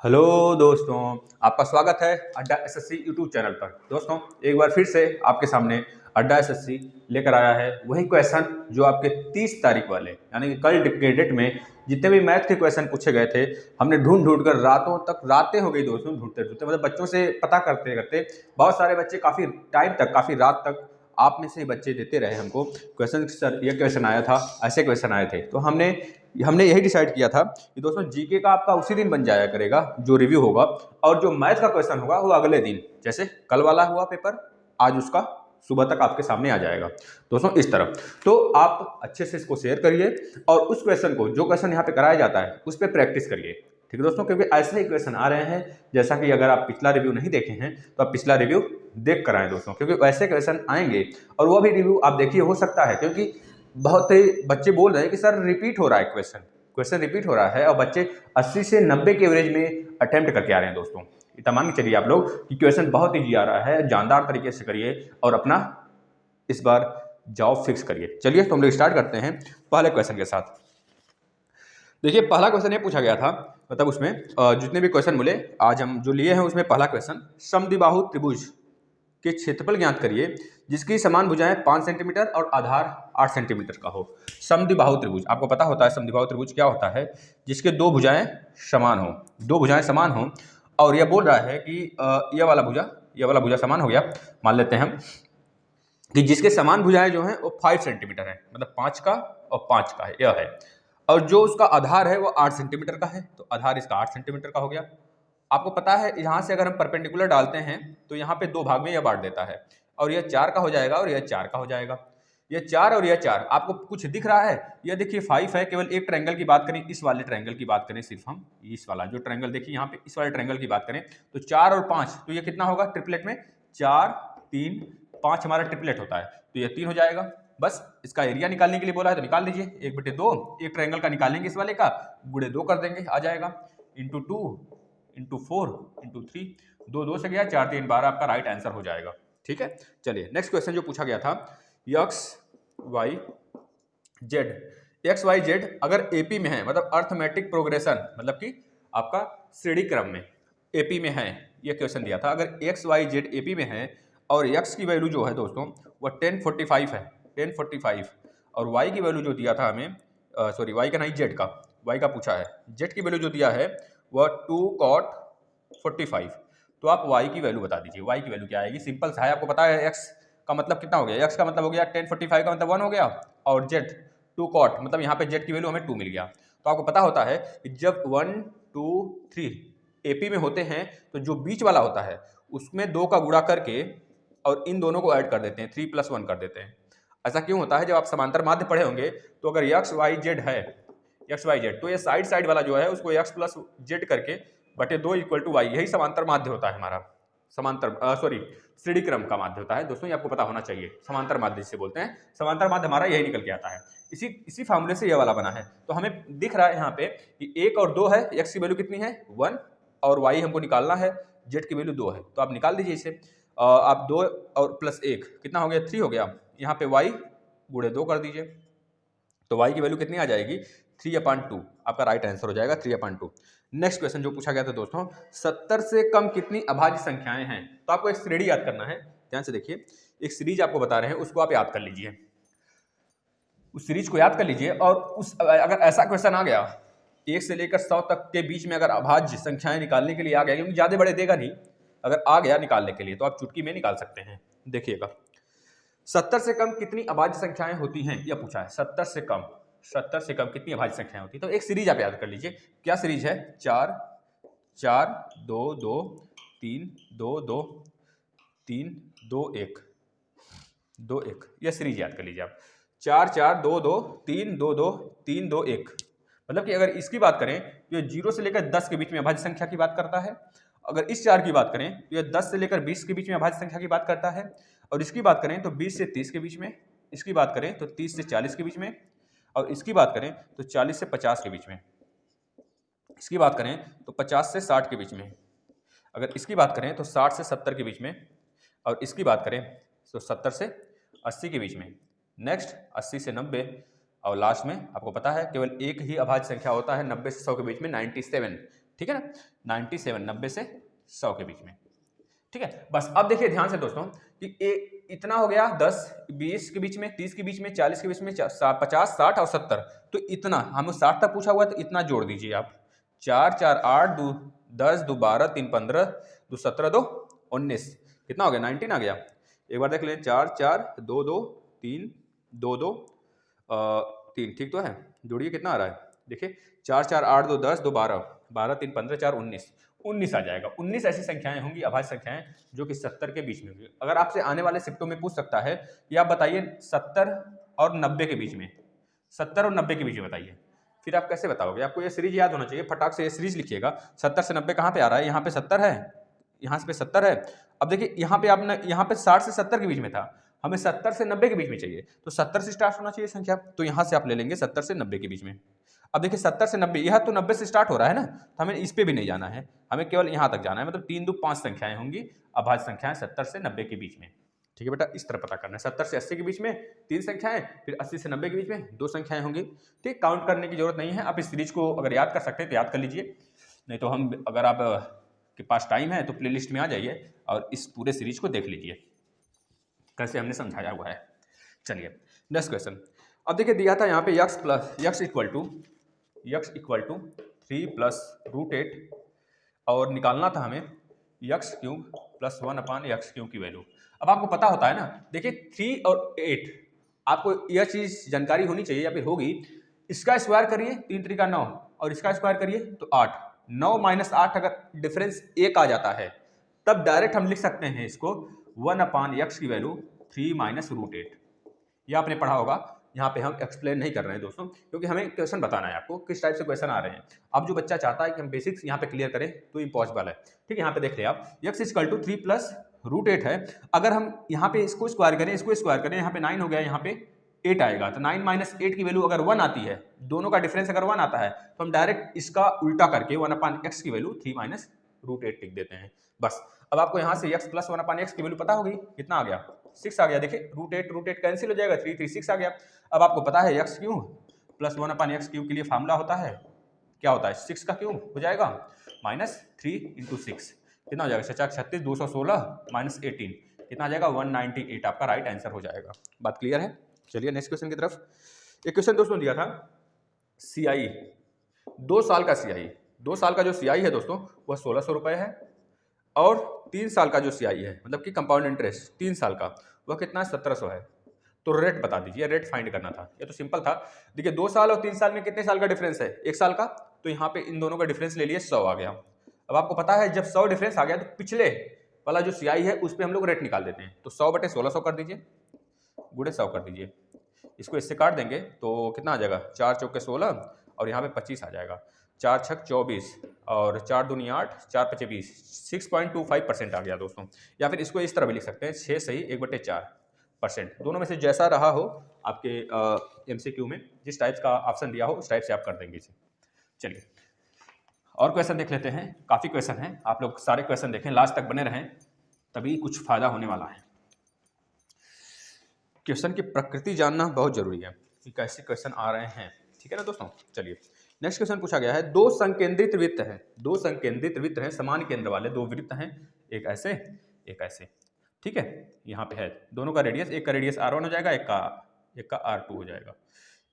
Hello दोस्तों, आपका स्वागत है अड्डा एसएससी यूट्यूब चैनल पर। दोस्तों, एक बार फिर से आपके सामने अड्डा एसएससी लेकर आया है वही क्वेश्चन जो आपके 30 तारीख वाले यानी कि कल के डेट में जितने भी मैथ के क्वेश्चन पूछे गए थे, हमने ढूंढ ढूंढ कर रातें हो गई दोस्तों, ढूंढते ढूंढते मतलब बच्चों से पता करते करते बहुत सारे बच्चे काफ़ी टाइम तक, काफ़ी रात तक आप में से ही बच्चे देते रहे हमको क्वेश्चन। सर ये क्वेश्चन आया था, ऐसे क्वेश्चन आए थे, तो हमने हमने यही डिसाइड किया था कि दोस्तों जीके का आपका उसी दिन बन जाया करेगा जो रिव्यू होगा, और जो मैथ का क्वेश्चन होगा वो अगले दिन, जैसे कल वाला हुआ पेपर आज उसका सुबह तक आपके सामने आ जाएगा दोस्तों, इस तरह। तो आप अच्छे से इसको शेयर करिए और उस क्वेश्चन को, जो क्वेश्चन यहाँ पे कराया जाता है, उस पर प्रैक्टिस करिए, ठीक है दोस्तों, क्योंकि ऐसे ही क्वेश्चन आ रहे हैं। जैसा कि अगर आप पिछला रिव्यू नहीं देखे हैं तो आप पिछला रिव्यू देख कर आए दोस्तों, क्योंकि वैसे क्वेश्चन आएंगे और वो भी रिव्यू आप देखिए, हो सकता है क्योंकि बहुत ही बच्चे बोल रहे हैं कि सर रिपीट हो रहा है क्वेश्चन रिपीट हो रहा है, और बच्चे 80 से 90 के एवरेज में अटेम्प्ट करके आ रहे हैं दोस्तों। इतना मान के चलिए आप लोग कि क्वेश्चन बहुत ईजी आ रहा है, जानदार तरीके से करिए और अपना इस बार जॉब फिक्स करिए। चलिए तो हम लोग स्टार्ट करते हैं पहले क्वेश्चन के साथ। देखिए, पहला क्वेश्चन ये पूछा गया था, मतलब उसमें जितने भी क्वेश्चन मिले आज हम जो लिए हैं उसमें पहला क्वेश्चन, समद्विबाहु त्रिभुज के क्षेत्रफल ज्ञात करिए जिसकी समान भुजाएं 5 सेंटीमीटर और आधार 8 सेंटीमीटर का हो। समद्विबाहु त्रिभुज, आपको पता होता है समद्विबाहु त्रिभुज क्या होता है, जिसके दो भुजाएं समान हो, दो भुजाएं समान हो, और यह बोल रहा है कि यह वाला भुजा समान हो गया, मान लेते हैं हम कि जिसके समान भुजाएं जो हैं वो 5 सेंटीमीटर है, मतलब 5 का और 5 का है, यह है, और जो उसका आधार है वो 8 सेंटीमीटर का है, तो आधार इसका 8 सेंटीमीटर का हो गया। आपको पता है यहाँ से अगर हम परपेंडिकुलर डालते हैं तो यहाँ पे दो भाग में यह बांट देता है, और यह 4 का हो जाएगा और यह 4 का हो जाएगा। यह 4 और यह 4 आपको कुछ दिख रहा है, यह देखिए 5 है। केवल एक ट्रायंगल की बात करें, इस वाले ट्रायंगल की बात करें, सिर्फ हम इस वाला जो ट्रायंगल देखिए यहाँ पे, इस वाले ट्रायंगल की बात करें तो 4 और 5, तो यह कितना होगा ट्रिपलेट में, 4 3 5 हमारा ट्रिपलेट होता है, तो यह 3 हो जाएगा। बस इसका एरिया निकालने के लिए बोला है तो निकाल लीजिए, 1/2, एक ट्रायंगल का निकालेंगे, इस वाले का गुणे 2 कर देंगे, आ जाएगा, इंटू 2 इंटू 4 इंटू 3, 2 2 से गया, 4 3 12 आपका राइट आंसर हो जाएगा। ठीक है, चलिए नेक्स्ट क्वेश्चन जो पूछा गया था, एक्स वाई जेड अगर एपी में है, मतलब अर्थमेटिक प्रोग्रेशन, मतलब कि आपका श्रेणी क्रम में एपी में है, यह क्वेश्चन दिया था। अगर एक्स वाई जेड एपी में है और एक्स की वैल्यू जो है दोस्तों वह 1045 है, 1045, और वाई की वैल्यू जो दिया था हमें, सॉरी वाई का नहीं, जेड का, वाई का पूछा है, जेड की वैल्यू जो दिया है वह 2 cot 45, तो आप y की वैल्यू बता दीजिए, y की वैल्यू क्या आएगी। सिंपल सा है, आपको पता है x का मतलब कितना हो गया, x का मतलब हो गया 1045 का मतलब 1 हो गया, और z 2 cot मतलब यहाँ पे z की वैल्यू हमें 2 मिल गया। तो आपको पता होता है कि जब 1 2 3 AP में होते हैं तो जो बीच वाला होता है उसमें 2 का गुणा करके और इन दोनों को ऐड कर देते हैं, 3 + 1 कर देते हैं। ऐसा क्यों होता है, जब आप समांतर माध्य पढ़े होंगे तो अगर एक्स वाई जेड है, एक्स वाई जेड, तो ये साइड वाला जो है उसको एक्स प्लस जेड करके बटे 2 = y, यही समांतर माध्य होता है हमारा, समांतर सॉरी श्रेणी क्रम का माध्य होता है दोस्तों, ये आपको पता होना चाहिए, समांतर माध्य जिसे बोलते हैं, समांतर माध्य हमारा यही निकल के आता है, इसी फार्मूले से ये वाला बना है। तो हमें दिख रहा है यहाँ पे कि 1 और 2 है, x की वैल्यू कितनी है 1, और y हमको निकालना है, z की वैल्यू 2 है, तो आप निकाल दीजिए इसे। आप 2 और +1 कितना हो गया, 3 हो गया, यहाँ पे y गुणे 2 कर दीजिए, तो y की वैल्यू कितनी आ जाएगी 3/2, आपका राइट आंसर हो जाएगा 3/2। नेक्स्ट क्वेश्चन जो पूछा गया था दोस्तों, 70 से कम कितनी अभाज्य संख्याएं हैं। तो आपको एक श्रेणी याद करना है, ध्यान से देखिए, एक सीरीज आपको बता रहे हैं, उसको आप याद कर लीजिए, उस सीरीज को याद कर लीजिए, और उस अगर ऐसा क्वेश्चन आ गया 1 से लेकर 100 तक के बीच में अगर अभाज्य संख्याएं निकालने के लिए आ गया, क्योंकि ज्यादा बड़े देगा नहीं, अगर आ गया निकालने के लिए तो आप चुटकी में निकाल सकते हैं। देखिएगा 70 से कम कितनी अभाज्य संख्याएं होती हैं, यह पूछा है, 70 से कम कितनी अभाज्य संख्याएं होती है। तो एक सीरीज आप याद कर लीजिए, क्या सीरीज है, 4 4 2 2 3 2 2 3 2 1 2 1, यह सीरीज याद कर लीजिए आप, 4 4 2 2 3 2 2 3 2 1, मतलब कि अगर इसकी बात करें तो ये 0 से लेकर 10 के बीच में अभाज्य संख्या की बात करता है। अगर इस 4 की बात करें तो ये 10 से लेकर 20 के बीच में अभाज्य संख्या की बात करता है, और इसकी बात करें तो 20 से 30 के बीच में, इसकी बात करें तो 30 से 40 के बीच में, और इसकी बात करें तो 40 से 50 के बीच में, इसकी बात करें तो 50 से 60 के बीच में, अगर इसकी बात करें तो 60 से 70 के बीच में, और इसकी बात करें तो 70 से 80 के बीच में, नेक्स्ट 80 से 90, और लास्ट में आपको पता है केवल एक ही अभाज्य संख्या होता है 90 से 100 के बीच में, 97, ठीक है ना, 97 90 से 100 के बीच में। ठीक है, बस अब देखिए ध्यान से दोस्तों कि इतना हो गया 10 20 के बीच में, 30 के बीच में, 40 के बीच में, 50 60 और 70। तो इतना हमें 60 तक पूछा हुआ है, तो इतना जोड़ दीजिए आप। 4 4 8 2 10 2 12 3 15 2 17 2 19, कितना हो गया 19 आ गया। एक बार देख लें, 4 4 2 2 3 2 2 3, ठीक तो है। जोड़िए कितना आ रहा है, देखिए 4 4 8 2 10 2 12 12 3 15 4 19 आ जाएगा। 19 ऐसी संख्याएं होंगी, अभाज्य संख्याएं, जो कि 70 के बीच में होंगी। अगर आपसे आने वाले शिफ्टों में पूछ सकता है कि आप बताइए 70 और 90 के बीच में, 70 और 90 के बीच में बताइए, फिर आप कैसे बताओगे। आपको ये सीरीज याद होना चाहिए, फटाक से ये सीरीज लिखिएगा। 70 से 90 कहाँ पे आ रहा है, यहाँ पे 70 है, यहाँ पे 70 है। अब देखिए यहाँ पे आपने, यहाँ पे 60 से 70 के बीच में था, हमें 70 से 90 के बीच में चाहिए, तो 70 से स्टार्ट होना चाहिए संख्या, तो यहाँ से आप ले लेंगे 70 से 90 के बीच में। अब देखिए 70 से 90, यह तो 90 से स्टार्ट हो रहा है ना, तो हमें इस पे भी नहीं जाना है, हमें केवल यहाँ तक जाना है। मतलब 3 2 5 संख्याएं होंगी, अभाज्य संख्याएं 70 से 90 के बीच में। ठीक है बेटा, इस तरह पता करना है। 70 से 80 के बीच में 3 संख्याएं, फिर 80 से 90 के बीच में 2 संख्याएं होंगी। ठीक, काउंट करने की जरूरत नहीं है, आप इस सीरीज को अगर याद कर सकते हैं तो याद कर लीजिए, नहीं तो हम, अगर आप के पास टाइम है तो प्लेलिस्ट में आ जाइए और इस पूरे सीरीज को देख लीजिए कैसे हमने समझाया हुआ है। चलिए नेक्स्ट क्वेश्चन। अब देखिए दिया था यहाँ पे x equal to 3 plus root 8, और निकालना था हमें x cube plus 1 upon x cube की वैल्यू। अब आपको पता होता है ना, देखिए 3 और 8 आपको यह चीज जानकारी होनी चाहिए या फिर होगी। इसका स्क्वायर करिए 3 3 का 9, और इसका स्क्वायर करिए तो 8। 9 माइनस 8 अगर डिफरेंस 1 आ जाता है, तब डायरेक्ट हम लिख सकते हैं इसको 1 अपान एक्स की वैल्यू 3 माइनस रूट 8। यह आपने पढ़ा होगा, यहाँ पे हम एक्सप्लेन नहीं कर रहे हैं दोस्तों, क्योंकि हमें क्वेश्चन बताना है आपको किस टाइप से क्वेश्चन आ रहे हैं। अब जो बच्चा चाहता है कि हम बेसिक्स यहाँ पे क्लियर करें तो इम्पॉसिबल है। ठीक है, यहाँ पे देख ले आप, x equal to 3 plus root 8 है। अगर हम यहाँ पे इसको स्क्वायर करें, इसको स्क्वायर करें, यहाँ पे 9 हो गया, यहाँ पे 8 आएगा, तो 9 माइनस 8 की वैल्यू अगर 1 आती है, दोनों का डिफरेंस अगर 1 आता है, तो हम डायरेक्ट इसका उल्टा करके 1 अपान एक्स की वैल्यू 3 माइनस रूट 8 लिख देते हैं। बस अब आपको यहाँ से x प्लस 1 अपान एक्स की वैल्यू पता होगी, कितना आ गया 6 आ गया। देखिए रूट 8 कैंसिल हो जाएगा, 3 3 6 आ गया। अब आपको पता है x cube plus 1 upon x cube के लिए फार्मूला होता है, क्या होता है, 6 का क्यूब हो जाएगा माइनस 3 इंटू 6, कितना हो जाएगा 36 216 माइनस 18, कितना आ जाएगा 198, आपका राइट आंसर हो जाएगा। बात क्लियर है। चलिए नेक्स्ट क्वेश्चन की तरफ। एक क्वेश्चन दोस्तों दिया था CI 2 साल का CI, 2 साल का जो CI है दोस्तों वह 1600 रुपये है, और 3 साल का जो CI है, मतलब कि कंपाउंड इंटरेस्ट 3 साल का, वह कितना है 1700 है। तो रेट बता दीजिए, रेट फाइंड करना था। ये तो सिंपल था। देखिए 2 साल और 3 साल में कितने साल का डिफरेंस है, 1 साल का, तो यहाँ पे इन दोनों का डिफरेंस ले लिए 100 आ गया। अब आपको पता है जब 100 डिफरेंस आ गया तो पिछले वाला जो CI है उस पर हम लोग रेट निकाल देते हैं, तो 100 बटे 1600 कर दीजिए, गुणे 100 कर दीजिए, इसको इससे काट देंगे तो कितना आ जाएगा 4 चौके 16 और यहाँ पे 25 आ जाएगा, 4 छक 24 और 4 दूनी 8 4 पचे 20, 6.25% आ गया दोस्तों। या फिर इसको इस तरह भी लिख सकते हैं 6 सही 1/4%, दोनों में से जैसा रहा हो आपके MCQ में, जिस टाइप का ऑप्शन दिया हो उस टाइप से आप कर देंगे इसे। चलिए और क्वेश्चन देख लेते हैं, काफ़ी क्वेश्चन हैं, आप लोग सारे क्वेश्चन देखें, लास्ट तक बने रहें, तभी कुछ फायदा होने वाला है। क्वेश्चन की प्रकृति जानना बहुत जरूरी है कि कैसे क्वेश्चन आ रहे हैं, ठीक है ना दोस्तों। चलिए नेक्स्ट क्वेश्चन पूछा गया है, 2 संकेंद्रित वृत्त हैं, 2 संकेंद्रित वृत्त हैं, समान केंद्र वाले 2 वृत्त हैं, एक ऐसे एक ऐसे, ठीक है, यहाँ पे है दोनों का रेडियस, एक का रेडियस R1 हो जाएगा, एक का R2 हो जाएगा,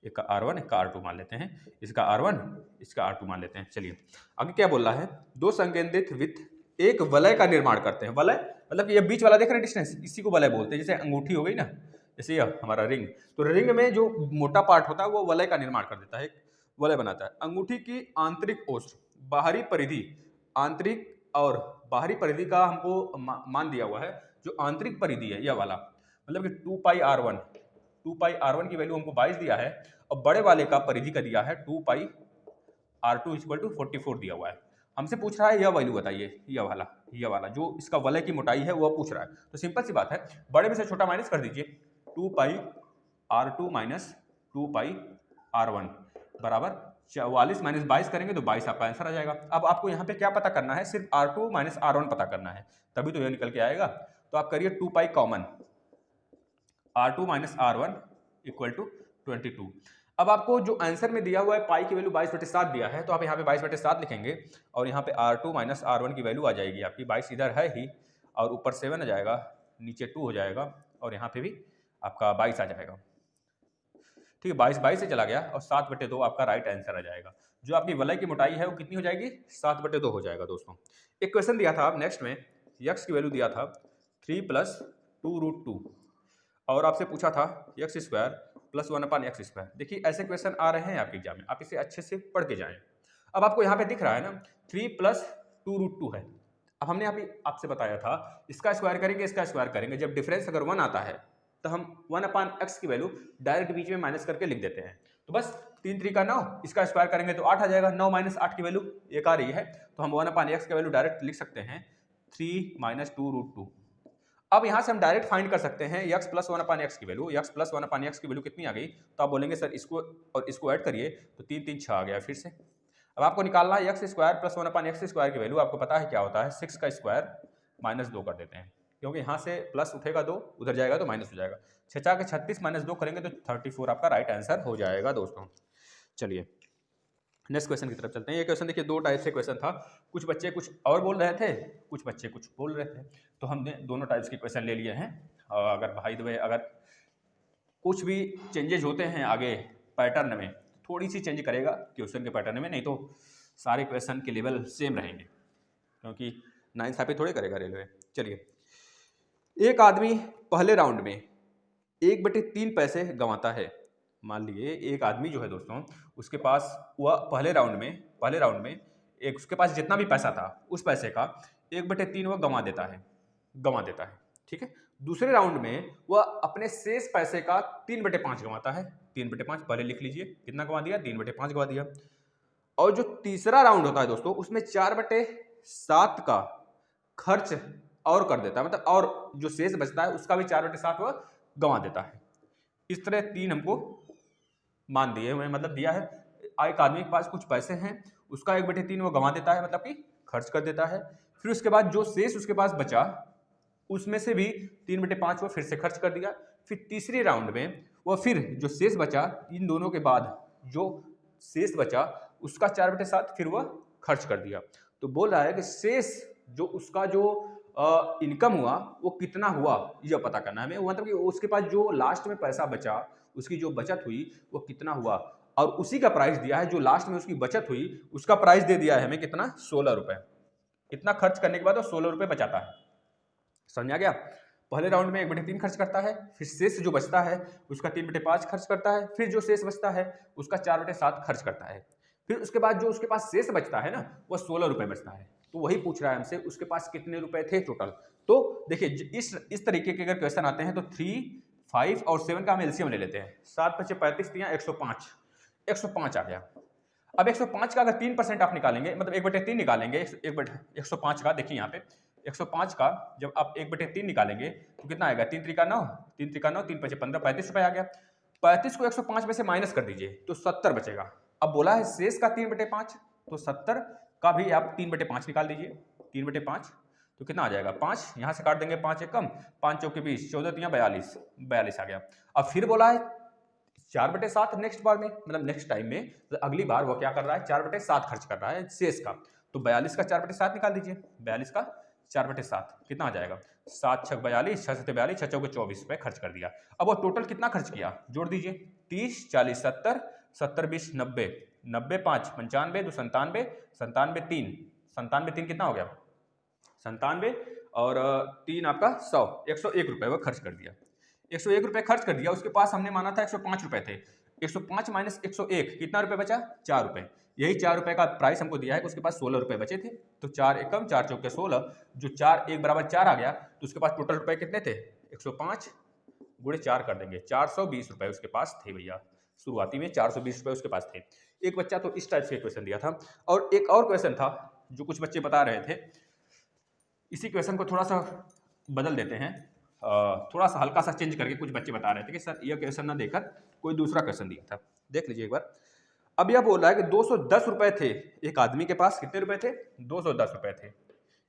एक का R1 एक का R2 मान लेते हैं, इसका R1 इसका R2 मान लेते हैं। चलिए आगे क्या बोल रहा है, 2 संकेंद्रित वृत्त एक वलय का निर्माण करते हैं। वलय मतलब ये बीच वाला देख रहे हैं डिस्टेंस, इसी को वलय बोलते हैं। जैसे अंगूठी हो गई ना, जैसे यह हमारा रिंग, तो रिंग में जो मोटा पार्ट होता है वो वलय का निर्माण कर देता है, वलय बनाता है। अंगूठी की आंतरिक ओष्ठ, बाहरी परिधि, आंतरिक और बाहरी परिधि का हमको मान दिया हुआ है। जो आंतरिक परिधि है यह वाला, मतलब कि 2 पाई R1 की वैल्यू हमको 22 दिया है, और बड़े वाले का परिधि का दिया है 2 पाई R2 इक्वल टू 44 दिया हुआ है। हमसे पूछ रहा है यह वैल्यू बताइए, यह वाला जो इसका वलय की मोटाई है वह पूछ रहा है। तो सिंपल सी बात है, बड़े में से छोटा माइनस कर दीजिए, 2 पाई R2 माइनस 2 पाई R1 बराबर 44 माइनस 22 करेंगे तो 22 आपका आंसर आ जाएगा। अब आपको यहाँ पे क्या पता करना है, सिर्फ R2 माइनस R1 पता करना है, तभी तो यह निकल के आएगा। तो आप करिए 2 pi common, R2 minus R1 equal to 22। अब आपको जो आंसर में दिया हुआ है पाई की वैल्यू 22/7 दिया है, तो आप यहाँ पे 22/7 लिखेंगे और यहाँ पे R2 माइनस R1 की वैल्यू आ जाएगी आपकी। 22 इधर है ही और ऊपर 7 आ जाएगा, नीचे 2 हो जाएगा और यहाँ पे भी आपका 22 आ जाएगा। ठीक है, 22 से चला गया और 7/2 आपका राइट आंसर आ जाएगा। जो आपकी वलय की मोटाई है वो कितनी हो जाएगी? 7/2 हो जाएगा दोस्तों। एक क्वेश्चन दिया था आप नेक्स्ट में, x की वैल्यू दिया था 3 + 2√2 और आपसे पूछा था x² + 1/x²। देखिए ऐसे क्वेश्चन आ रहे हैं आपके एग्जाम में, आप इसे अच्छे से पढ़ के जाएं। अब आपको यहाँ पे दिख रहा है ना 3 + 2√2 है। अब हमने अभी आपसे बताया था इसका स्क्वायर करेंगे, इसका स्क्वायर करेंगे, जब डिफरेंस अगर 1 आता है तो हम 1/x की वैल्यू डायरेक्ट बीच में माइनस करके लिख देते हैं। तो बस 3 3 का 9, इसका स्क्वायर करेंगे तो 8 आ जाएगा। 9 - 8 की वैल्यू 1 आ रही है, तो हम 1/x की वैल्यू डायरेक्ट लिख सकते हैं 3 - 2√2। अब यहाँ से हम डायरेक्ट फाइंड कर सकते हैं x + 1/x की वैल्यू। x + 1/x की वैल्यू कितनी आ गई? तो आप बोलेंगे सर इसको और इसको ऐड करिए तो 3 3 6 आ गया फिर से। अब आपको निकालना है x² + 1/x² की वैल्यू। आपको पता है क्या होता है? 6 का स्क्वायर -2 कर देते हैं, क्योंकि यहाँ से प्लस उठेगा 2, उधर जाएगा तो माइनस हो जाएगा। 6 के 36 -2 करेंगे तो 34 आपका राइट आंसर हो जाएगा दोस्तों। चलिए नेक्स्ट क्वेश्चन की तरफ चलते हैं। ये क्वेश्चन देखिए 2 टाइप से क्वेश्चन था। कुछ बच्चे कुछ और बोल रहे थे, कुछ बच्चे कुछ बोल रहे थे, तो हमने दोनों टाइप्स के क्वेश्चन ले लिए हैं। अगर भाई द वे अगर कुछ भी चेंजेज होते हैं आगे पैटर्न में, थोड़ी सी चेंज करेगा क्वेश्चन के पैटर्न में, नहीं तो सारे क्वेश्चन के लेवल सेम रहेंगे, क्योंकि नाइंसाफी थोड़े करेगा रेलवे। चलिए, एक आदमी पहले राउंड में 1/3 पैसे गंवाता है। मान लीजिए एक आदमी जो है दोस्तों, उसके पास वह पहले राउंड में एक उसके पास जितना भी पैसा था उस पैसे का 1/3 वह गंवा देता है। ठीक है, दूसरे राउंड में वह अपने शेष पैसे का 3/5 गंवाता है। 3/5 पहले लिख लीजिए, कितना गंवा दिया? 3/5 गंवा दिया। और जो तीसरा राउंड होता है दोस्तों, उसमें 4/7 का खर्च और कर देता है, मतलब और जो शेष बचता है उसका भी 4/7 वह गंवा देता है। इस तरह 3 हमको मान दिए हुए, मतलब दिया है एक आदमी के पास कुछ पैसे हैं, उसका 1/3 वो गंवा देता है, मतलब कि खर्च कर देता है। फिर उसके बाद जो शेष उसके पास बचा उसमें से भी 3/5 वो फिर से खर्च कर दिया। फिर तीसरे राउंड में वो फिर जो शेष बचा, इन दोनों के बाद जो शेष बचा उसका 4/7 फिर वह खर्च कर दिया। तो बोल रहा है कि शेष जो उसका जो इनकम हुआ वो कितना हुआ यह पता करना है हमें, मतलब कि उसके पास जो लास्ट में पैसा बचा, उसकी जो बचत हुई वो कितना हुआ, और उसी का प्राइस दिया है। जो लास्ट में उसकी बचत हुई उसका प्राइस दे दिया है हमें कितना? 16 रुपए। इतना खर्च करने के बाद वो 16 रुपए बचाता है। समझ आ गया? पहले राउंड में 1/3 खर्च करता है, फिर शेष जो बचता है उसका 3/5 खर्च करता है, फिर जो शेष बचता है उसका 4/7 खर्च करता है। फिर उसके बाद जो उसके पास शेष बचता है ना, वो 16 रुपए बचता है। तो वही पूछ रहा है हमसे उसके पास कितने रुपए थे टोटल। तो देखिए इस तरीके के अगर क्वेश्चन आते हैं तो 3, 5 और 7 का हम एलसीएम ले लेते हैं। 7 × 5 = 35 दिया, 105 105 आ गया। अब 105 का अगर 3% आप निकालेंगे, मतलब 1/3 निकालेंगे 105 का, देखिए यहाँ पे 105 का जब आप 1/3 निकालेंगे तो कितना आएगा? 3 3 का 9, 3 3 का 9, 3 5 15, 35 रुपए आ गया। 35 को 105 में से माइनस कर दीजिए तो 70 बचेगा। अब बोला है शेष का 3/5, तो 70 का भी आप 3/5 निकाल दीजिए। 3/5 तो कितना आ जाएगा? 5, यहाँ से काट देंगे, 5 एक कम, 5 चौके 20, 14 तिया 42, 42 आ गया। अब फिर बोला है 4/7 नेक्स्ट बार में, मतलब नेक्स्ट टाइम में, तो अगली बार वो क्या कर रहा है? 4/7 खर्च कर रहा है शेष का। तो 42 का 4/7 निकाल दीजिए। 42 का 4/7 कितना आ जाएगा? 7 × 6 = 42, 6 × 7 = 42, 6 चौके 24 रुपए खर्च कर दिया। अब वो टोटल कितना खर्च किया? जोड़ दीजिए, 30 40 70, 70 20 90, 90 5 95, 2 97, 97 3, 97 3 कितना हो गया? 97 और 3 आपका 100, 101 रुपए वो खर्च कर दिया। 101 रुपए खर्च कर दिया। उसके पास हमने माना था 105 रुपए थे। 105 - 101 कितना रुपए बचा? 4 रुपए। यही 4 रुपए का प्राइस हमको दिया है कि उसके पास 16 रुपए बचे थे। तो 4 एक कम, 4 चौके 16, जो 4 1 = 4 आ गया, तो उसके पास टोटल रुपए कितने थे? 105 × 4 कर देंगे, 420 रुपए उसके पास थे भैया। शुरुआती में 420 रुपए उसके पास थे। एक बच्चा तो इस टाइप से क्वेश्चन दिया था, और एक और क्वेश्चन था जो कुछ बच्चे बता रहे थे। इसी क्वेश्चन को थोड़ा सा बदल देते हैं, थोड़ा सा हल्का सा चेंज करके कुछ बच्चे बता रहे थे कि सर यह क्वेश्चन ना देकर कोई दूसरा क्वेश्चन दिया था। देख लीजिए एक बार। अब यह बोल रहा है कि 210 रुपए थे एक आदमी के पास। कितने रुपए थे? 210 रुपए थे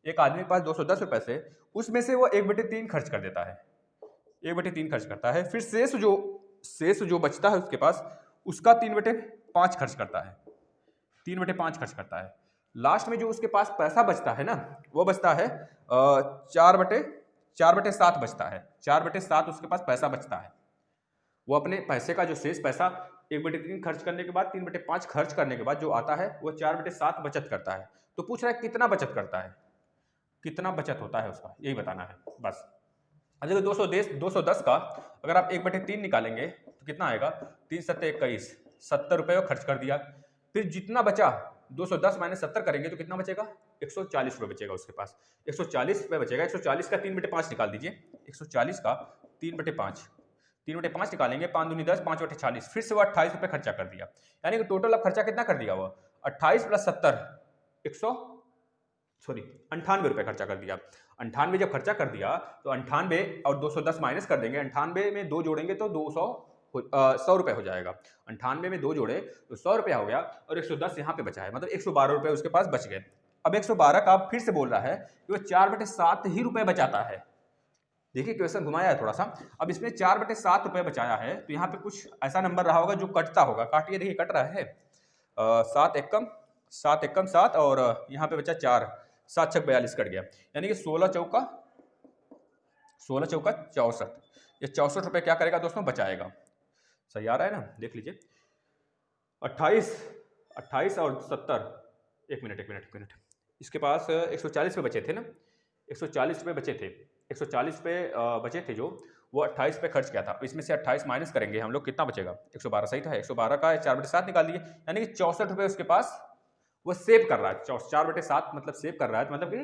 एक आदमी के पास। 210 रुपए से उसमें से वो 1/3 खर्च कर देता है, 1/3 खर्च करता है। फिर शेष जो बचता है उसके पास, उसका 3/5 खर्च करता है, 3/5 खर्च करता है। लास्ट में जो उसके पास पैसा बचता है ना, वो बचता है 4/7 बचता है, 4/7 उसके पास पैसा बचता है। वो अपने पैसे का जो शेष पैसा 1/3 खर्च करने के बाद 3/5 खर्च करने के बाद जो आता है वो 4/7 बचत करता है। तो पूछ रहा है कितना बचत करता है, कितना बचत होता है उसका, यही बताना है बस। अच्छा 210 का अगर आप 1/3 निकालेंगे तो कितना आएगा, 3 सत्ते 21, 70 रुपये खर्च कर दिया। फिर जितना बचा 210 माइनस 70 करेंगे तो कितना बचेगा, 140 रुपये बचेगा उसके पास, 140 रुपये बचेगा। 140 का 3/5 निकाल दीजिए, 140 का 3/5, 3/5 निकालेंगे, 5 दूनी 10, 5/40, फिर से वो 28 रुपये खर्चा कर दिया। यानी कि टोटल अब खर्चा कितना कर दिया वो, 28 + 70, 98 रुपये खर्चा कर दिया। 98 जब खर्चा कर दिया तो 98 और 210 माइनस कर देंगे, 98 में 2 जोड़ेंगे तो 100 रुपये हो जाएगा। 98 में 2 जोड़े तो 100 रुपया हो गया और 110 यहाँ पे बचा है, मतलब 112 रुपये उसके पास बच गए। अब 112 का फिर से बोल रहा है कि वो 4/7 ही रुपये बचाता है। देखिए क्वेश्चन घुमाया है थोड़ा सा। अब इसमें 4/7 रुपये बचाया है तो यहाँ पे कुछ ऐसा नंबर रहा होगा जो कटता होगा, काटिए, देखिए कट रहा है 7 एकम 7 और यहाँ पे बचा 4, 7 छक 42 कट गया, यानी कि 16 चौका 64, ये 64 रुपये क्या करेगा दोस्तों, बचाएगा। सही आ रहा है ना, देख लीजिए 28 और 70, एक मिनट, इसके पास 140 रुपये बचे थे ना, 140 रुपये बचे थे, 140 रुपये बचे थे जो वो 28 रुपये खर्च किया था। इसमें से 28 माइनस करेंगे हम लोग, कितना बचेगा, 112 सही था, 112 का 4/7 निकाल दिए, यानी कि 64 रुपये उसके पास वो सेव कर रहा है। 4/7 मतलब सेव कर रहा है, मतलब कि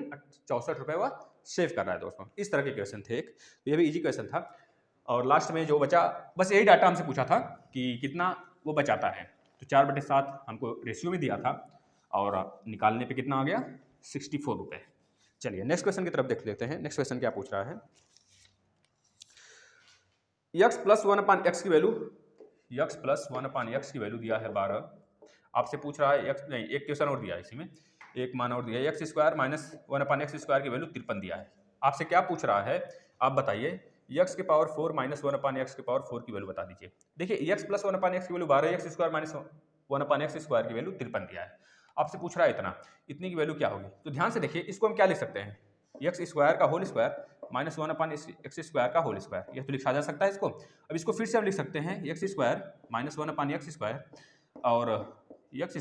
64 रुपये वह सेव कर रहा है दोस्तों। इस तरह के क्वेश्चन थे एक, तो ये भी इजी क्वेश्चन था। और लास्ट में जो बचा, बस यही डाटा हमसे पूछा था कि कितना वो बचाता है, तो 4/7 हमको रेशियो में दिया था और निकालने पे कितना आ गया, 64 रुपये। चलिए नेक्स्ट क्वेश्चन की तरफ देख लेते हैं। नेक्स्ट क्वेश्चन क्या पूछ रहा है, x + 1/x की वैल्यू, x + 1/x की वैल्यू दिया है 12। आपसे पूछ रहा है x, नहीं एक क्वेश्चन और दिया है इसी में, एक मान और दिया है, x² - 1/x² की वैल्यू 53 दिया है। आपसे क्या पूछ रहा है, आप बताइए, x की पावर 4 - 1/x की पावर 4 की वैल्यू बता दीजिए। देखिए x + 1/x की वैल्यू 12, x² - 1/x² की वैल्यू 53 दिया है। आपसे पूछ रहा है इतनी की वैल्यू क्या होगी, तो ध्यान से देखिए, इसको हम क्या लिख सकते हैं, x² का होल स्क्वायर - 1/x² का होल स्क्वायर, यह तो लिखा जा सकता है इसको। अब इसको फिर से हम लिख सकते हैं x² - 1/x² और x²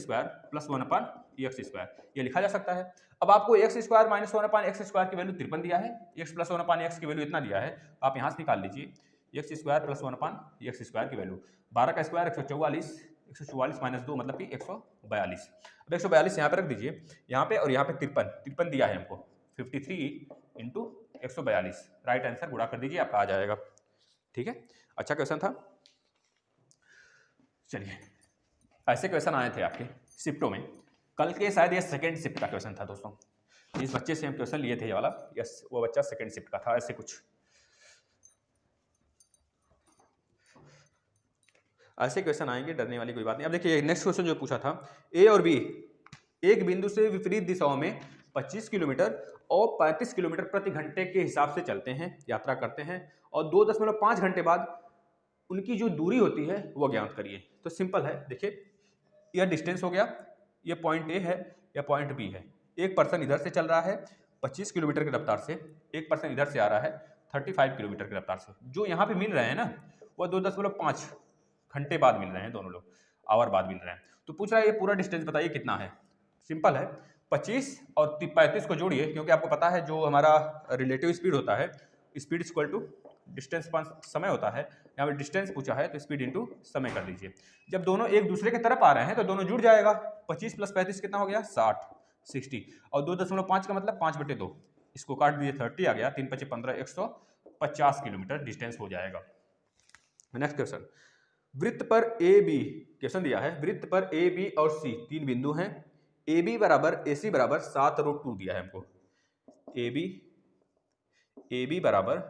+ 1/x², ये लिखा जा सकता है। अब आपको x² - 1/x² की वैल्यू 53 दिया है, x + 1/x की वैल्यू इतना दिया है, आप यहाँ से निकाल लीजिए x² + 1/x² की वैल्यू, 12 का स्क्वायर 144, 144 - 2 मतलब कि 142। अब 142 यहाँ पे रख दीजिए, यहाँ पे और यहाँ पे 53 दिया है हमको, 53 × 142, राइट आंसर गुणा कर दीजिए, आपका आ जाएगा। ठीक है, अच्छा क्वेश्चन था। चलिए ऐसे क्वेश्चन आए थे आपके शिफ्टों में, कल के शायद ये सेकंड शिफ्ट का क्वेश्चन था दोस्तों। इस बच्चे से हम क्वेश्चन लिए थे ये वाला, यस वो बच्चा सेकंड शिफ्ट का था, ऐसे कुछ ऐसे क्वेश्चन आएंगे, डरने वाली कोई बात नहीं। अब देखिए नेक्स्ट क्वेश्चन जो पूछा था, ए और बी एक बिंदु से विपरीत दिशाओं में 25 किलोमीटर और 35 किलोमीटर प्रति घंटे के हिसाब से चलते हैं, यात्रा करते हैं, और 2.5 घंटे बाद उनकी जो दूरी होती है वो ज्ञात करिए। तो सिंपल है, देखिए यह डिस्टेंस हो गया, ये पॉइंट ए है या पॉइंट बी है। एक पर्सन इधर से चल रहा है 25 किलोमीटर की रफ्तार से, एक पर्सन इधर से आ रहा है 35 किलोमीटर की रफ्तार से। जो यहाँ पे मिल रहे हैं ना वो 2.5 घंटे बाद मिल रहे हैं, दोनों लोग आवर बाद मिल रहे हैं। तो पूछ रहा है ये पूरा डिस्टेंस बताइए कितना है। सिंपल है, 25 और 35 को जोड़िए, क्योंकि आपको पता है जो हमारा रिलेटिव स्पीड होता है, स्पीड इक्वल टू डिस्टेंस समय होता है। यहाँ पे डिस्टेंस पूछा है तो स्पीड इंटू समय कर दीजिए। जब दोनों एक दूसरे की तरफ आ रहे हैं तो दोनों जुड़ जाएगा। 25 + 35 कितना हो गया, 60 और 2.5 का मतलब 5/2, इसको काट दीजिए 30 आ गया, 3 × 5 = 15, 150 किलोमीटर डिस्टेंस हो जाएगा। नेक्स्ट क्वेश्चन, वृत्त पर ए बी, क्वेश्चन दिया है वृत्त पर ए बी और सी 3 बिंदु हैं, ए बी बराबर ए सी बराबर 7√2 दिया है हमको, ए बी बराबर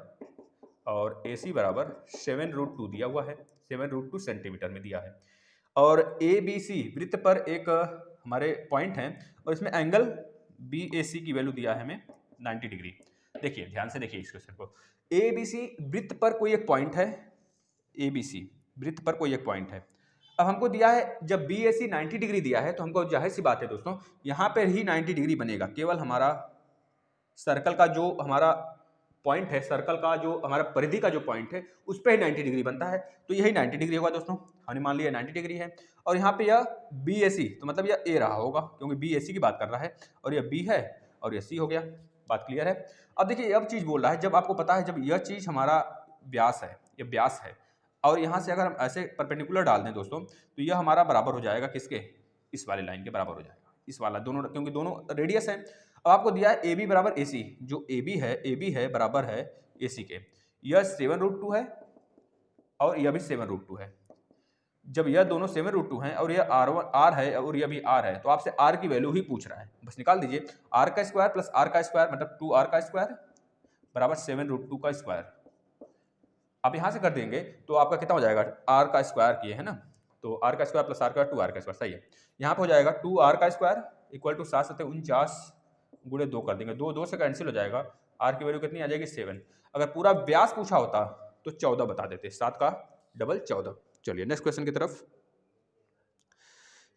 और ए सी बराबर 7√2 दिया हुआ है, 7√2 सेंटीमीटर में दिया है। और ए बी सी वृत्त पर एक हमारे पॉइंट है और इसमें एंगल बी ए सी की वैल्यू दिया है हमें 90 डिग्री। देखिए ध्यान से देखिए इस क्वेश्चन को, ए बी सी वृत्त पर कोई एक पॉइंट है, ए बी सी वृत्त पर कोई एक पॉइंट है, अब हमको दिया है जब बी ए सी 90 डिग्री दिया है तो हमको जाहिर सी बात है दोस्तों यहाँ पर ही 90 डिग्री बनेगा, केवल हमारा सर्कल का जो हमारा पॉइंट है, सर्कल का जो हमारा परिधि का जो पॉइंट है उस पर ही 90 डिग्री बनता है, तो यही 90 डिग्री होगा दोस्तों। हमने मान लिया 90 डिग्री है और यहाँ पे यह बी ए सी, तो मतलब यह ए रहा होगा क्योंकि बी ए सी की बात कर रहा है, और यह बी है और यह सी हो गया। बात क्लियर है। अब देखिए अब चीज़ बोल रहा है, जब आपको पता है जब यह चीज़ हमारा व्यास है, यह व्यास है, और यहाँ से अगर हम ऐसे परपेंडिकुलर डाल दें दोस्तों तो यह हमारा बराबर हो जाएगा किसके, इस वाली लाइन के बराबर हो जाएगा, इस वाला दोनों, क्योंकि दोनों रेडियस है। अब आपको दिया है ए बी बराबर ए सी, जो ए बी है बराबर है ए सी के, यह 7√2 है और यह भी 7√2 है। जब यह दोनों 7√2 हैं और यह आर है और यह भी आर है, तो आपसे आर की वैल्यू ही पूछ रहा है, बस निकाल दीजिए। आर का स्क्वायर प्लस आर का स्क्वायर मतलब 2r का स्क्वायर बराबर 7√2 का स्क्वायर। आप यहाँ से कर देंगे तो आपका कितना हो जाएगा, आर का स्क्वायर किए है ना, तो आर का स्क्वायर प्लस आर का 2r का स्क्वायर, सही है। यहाँ पे हो जाएगा 2r का स्क्वायर इक्वल टू 7 7 49 गुणे 2 कर देंगे, 2 2 से कैंसिल हो जाएगा, आर की वैल्यू कितनी आ जाएगी 7। अगर पूरा व्यास पूछा होता तो 14 बता देते, 7 का डबल 14। चलिए नेक्स्ट क्वेश्चन की तरफ,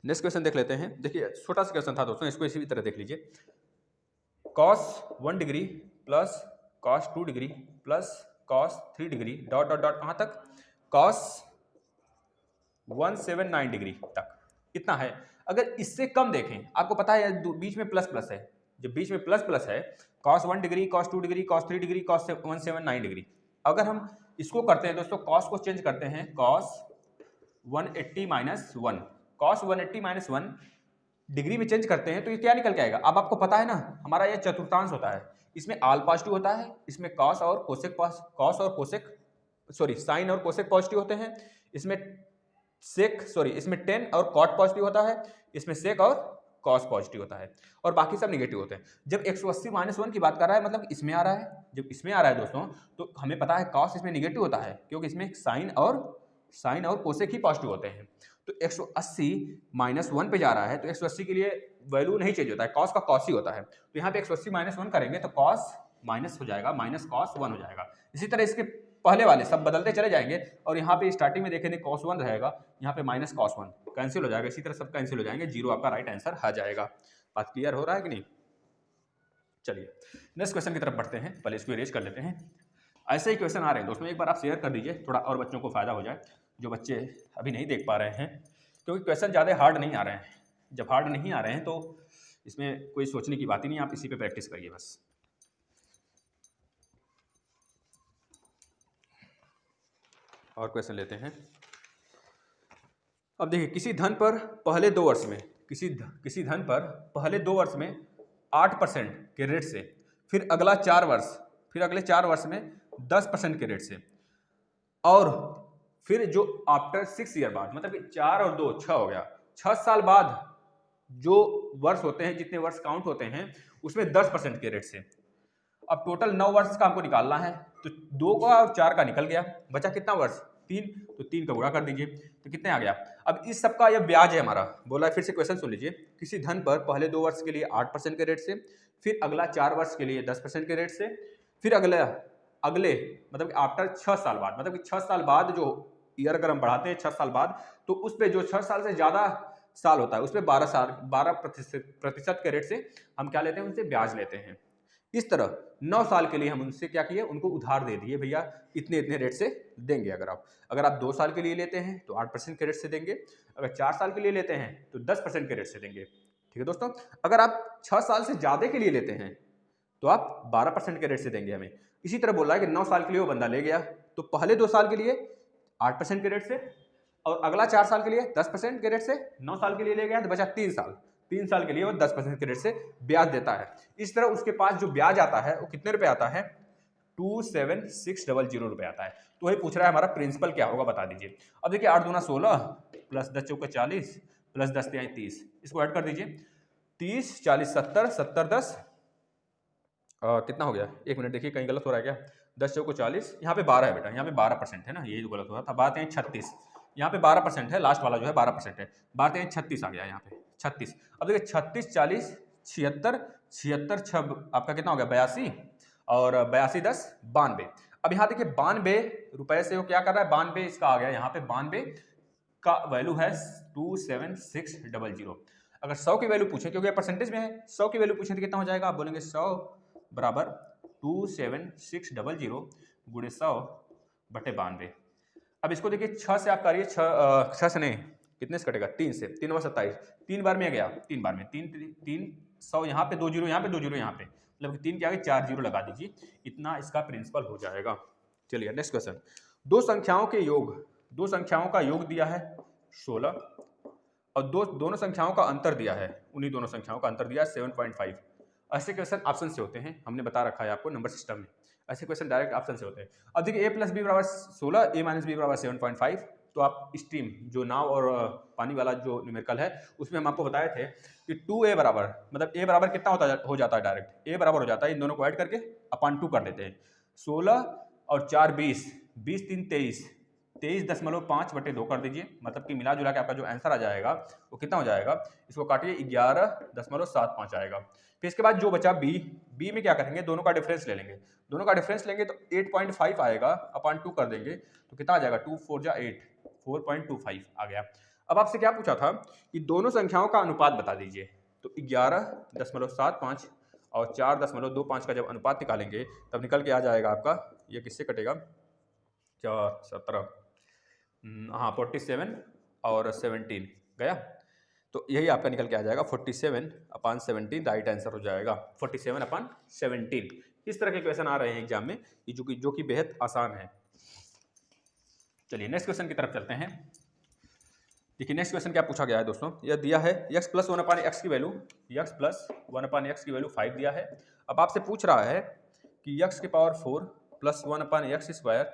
नेक्स्ट क्वेश्चन देख लेते हैं। देखिए छोटा सा क्वेश्चन था दोस्तों, इसको इसी तरह देख लीजिए। cos 1 degree plus cos 2 degree plus cos 3 degree dot dot dot कहाँ तक, cos 179 डिग्री तक, इतना है। अगर इससे कम देखें, आपको पता है बीच में प्लस प्लस है, जब बीच में प्लस प्लस है, cos 1 degree cos 2 degree cos 3 degree cos 179 degree, अगर हम इसको करते हैं दोस्तों, cos को चेंज करते हैं cos 180 minus 1, cos 180 minus 1 degree में चेंज करते हैं तो ये क्या निकल के आएगा। अब आपको पता है ना हमारा ये चतुर्थांश होता है, इसमें आल पॉजिटिव होता है, इसमें cos और कोसेक साइन और कोसेक पॉजिटिव होते हैं, इसमें इसमें टेन और कॉट पॉजिटिव होता है, इसमें सेक और कॉस पॉजिटिव होता है, और बाकी सब निगेटिव होते हैं। जब 180 माइनस 1 की बात कर रहा है मतलब इसमें आ रहा है, जब इसमें आ रहा है दोस्तों तो हमें पता है कॉस इसमें निगेटिव होता है क्योंकि इसमें साइन और कोसेक ही पॉजिटिव होते हैं। तो 180 माइनस 1 पे जा रहा है तो 180 के लिए वैल्यू नहीं चेंज होता है, कॉस का कॉस ही होता है, तो यहाँ पे 180 माइनस 1 करेंगे तो कॉस माइनस हो जाएगा, माइनस कॉस 1 हो जाएगा। इसी तरह इसके पहले वाले सब बदलते चले जाएंगे और यहाँ पे स्टार्टिंग में देखेंगे cos 1 रहेगा, यहाँ पे माइनस cos 1 कैंसिल हो जाएगा, इसी तरह सब कैंसिल हो जाएंगे, जीरो आपका राइट आंसर आ जाएगा। बात क्लियर हो रहा है कि नहीं। चलिए नेक्स्ट क्वेश्चन की तरफ बढ़ते हैं, पहले इसको इरेज कर लेते हैं। ऐसे ही क्वेश्चन आ रहे हैं दोस्तों, एक बार आप शेयर कर दीजिए थोड़ा और बच्चों को फायदा हो जाए, जो बच्चे अभी नहीं देख पा रहे हैं, क्योंकि क्वेश्चन ज़्यादा हार्ड नहीं आ रहे हैं। जब हार्ड नहीं आ रहे हैं तो इसमें कोई सोचने की बात ही नहीं, आप इसी पे प्रैक्टिस करिए बस। और क्वेश्चन लेते हैं। अब देखिए किसी धन पर पहले 2 वर्ष में किसी धन पर पहले 2 वर्ष में 8% के रेट से, फिर अगले 4 वर्ष में 10% के रेट से, और फिर जो आफ्टर 6 ईयर बाद, मतलब कि 4 और 2 6 हो गया, 6 साल बाद जो वर्ष होते हैं, जितने वर्ष काउंट होते हैं उसमें 10% के रेट से। अब टोटल 9 वर्ष का हमको निकालना है, तो 2 का और 4 का निकल गया, बचा कितना वर्ष 3, तो 3 का गुणा कर दीजिए तो कितने आ गया। अब इस सब का यह ब्याज है हमारा, बोला है फिर से क्वेश्चन सुन लीजिए। किसी धन पर पहले 2 वर्ष के लिए 8% के रेट से, फिर अगला 4 वर्ष के लिए 10% के रेट से, फिर अगले मतलब आफ्टर 6 साल बाद, मतलब कि 6 साल बाद जो ईयर अगर हम बढ़ाते हैं 6 साल बाद, तो उस पर जो 6 साल से ज़्यादा साल होता है उस पर 12% के रेट से हम क्या लेते हैं, उनसे ब्याज लेते हैं। इस तरह 9 साल के लिए हम उनसे क्या किए, उनको उधार दे दिए, भैया इतने इतने रेट से देंगे। अगर आप 2 साल के लिए लेते हैं तो 8% के रेट से देंगे, अगर 4 साल के लिए लेते हैं तो 10% के रेट से देंगे। ठीक है दोस्तों, अगर आप 6 साल से ज़्यादा के लिए लेते हैं तो आप 12% के रेट से देंगे हमें। इसी तरह बोल रहा है कि 9 साल के लिए वो बंदा ले गया तो पहले 2 साल के लिए 8% के रेट से, और अगला 4 साल के लिए 10% के रेट से, 9 साल के लिए ले गया तो बचा 3 साल के लिए वो 10% के रेट से ब्याज देता है। इस तरह उसके पास जो ब्याज आता है वो कितने रुपए आता है, 27600 रुपए आता है। तो वही पूछ रहा है हमारा प्रिंसिपल क्या होगा बता दीजिए। अब देखिए 8 दूना 16 प्लस 10 चौका 40 प्लस 10 तिहाई 30, इसको ऐड कर दीजिए, 30 40 70 70 10 कितना हो गया, 1 मिनट देखिए कहीं गलत हो रहा है क्या, 10 चौको 40, यहाँ पे 12 है बेटा, यहाँ पे 12% है ना, यही जो गलत हो रहा था। 12 36, यहाँ पे 12% है, लास्ट वाला जो है 12% है, 12 36 आ गया यहाँ पे 36। अब देखिए 36 40 76 76 6 आपका कितना हो गया 82, और 82 10 92। अब यहाँ देखिए 92 रुपए से वो क्या कर रहा है, 92 इसका आ गया यहाँ पे 92 का वैल्यू है 27600। अगर 100 की वैल्यू पूछे, क्योंकि परसेंटेज में है, 100 की वैल्यू पूछे तो कितना हो जाएगा, आप बोलेंगे 100 बराबर 27600 गुणे 100/92। अब इसको देखिए 6 से आप करिए, 6 से नहीं, कितने से कटेगा, 3 से, 3 और 27, 3 बार में गया, 3 बार में 300 यहाँ पे 2 जीरो यहाँ पे 2 जीरो यहाँ पे, मतलब 3 के आगे 4 जीरो लगा दीजिए, इतना इसका प्रिंसिपल हो जाएगा। चलिए नेक्स्ट क्वेश्चन, दो संख्याओं का योग दिया है 16 और दोनों संख्याओं का अंतर दिया है, उन्हीं दोनों संख्याओं का अंतर दिया है 7.5। ऐसे क्वेश्चन ऑप्शन से होते हैं, हमने बता रखा है आपको नंबर सिस्टम में, ऐसे क्वेश्चन डायरेक्ट ऑप्शन से होते हैं। अब देखिए a + b = 16, a - b = 7.5, तो आप स्ट्रीम जो नाव और पानी वाला जो न्यूमेरिकल है उसमें हम आपको बताए थे कि 2a बराबर, मतलब a बराबर कितना हो जाता है, डायरेक्ट a बराबर हो जाता है, इन दोनों को ऐड करके अपॉन 2 कर देते हैं। 16 और 4 20, 20 3 23, 23.5/2 कर दीजिए, मतलब कि मिला जुला के आपका जो आंसर आ जाएगा वो कितना हो जाएगा, इसको काटिए 11.75 आएगा। फिर इसके बाद जो बचा बी में क्या करेंगे, दोनों का डिफरेंस ले लेंगे, दोनों का डिफरेंस लेंगे तो 8.5 आएगा, अपॉन 2 कर देंगे तो कितना आ जाएगा, 2 4 जा 8, 4.25 आ गया। अब आपसे क्या पूछा था कि दोनों संख्याओं का अनुपात बता दीजिए, तो 11.75 और 4.25 का जब अनुपात निकालेंगे तब निकल के आ जाएगा आपका, ये किससे कटेगा, 4 17, हाँ 47 और 17 गया, तो यही आपका निकल के आ जाएगा 47/17, राइट आंसर हो जाएगा 47/17। इस तरह के क्वेश्चन आ रहे हैं एग्जाम में, जो कि बेहद आसान है। चलिए नेक्स्ट क्वेश्चन की तरफ चलते हैं। देखिए नेक्स्ट क्वेश्चन क्या पूछा गया है दोस्तों, यह दिया है x + 1/x की वैल्यू, x + 1/x की वैल्यू 5 दिया है। अब आपसे पूछ रहा है कि x⁴ + 1/x²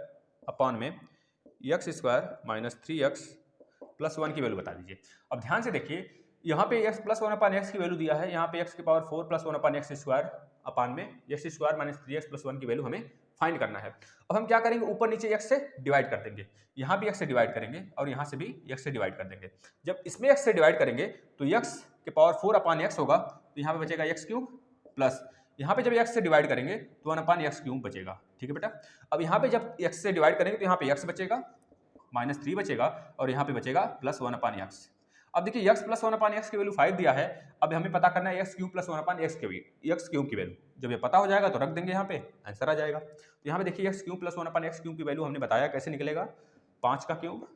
अपॉन में x² - 3x + 1 की वैल्यू बता दीजिए। अब ध्यान से देखिए, यहाँ पे x + 1/x की वैल्यू दिया है, यहाँ पे x⁴ + 1/x² अपॉन में x² - 3x + 1 की वैल्यू हमें फाइंड करना है। अब हम क्या करेंगे, ऊपर नीचे x से डिवाइड कर देंगे, यहाँ भी x से डिवाइड करेंगे और यहाँ से भी x से डिवाइड कर देंगे। जब इसमें x से डिवाइड करेंगे तो x⁴/x होगा, तो यहाँ पे बचेगा x³ प्लस यहाँ पे जब x से डिवाइड करेंगे तो 1/x³ बचेगा। ठीक है बेटा, अब यहाँ पे जब x से डिवाइड करेंगे तो यहाँ पे x बचेगा, -3 बचेगा और यहाँ पे बचेगा +1/x। अब देखिए x + 1/x की वैल्यू 5 दिया है, अब हमें पता करना है x³ + 1/x³ की वैल्यू। जब ये पता हो जाएगा तो रख देंगे, यहाँ पे आंसर आ जाएगा। तो यहाँ पे देखिए x³ + 1/x³ की वैल्यू हमने बताया कैसे निकलेगा, 5 का क्यूब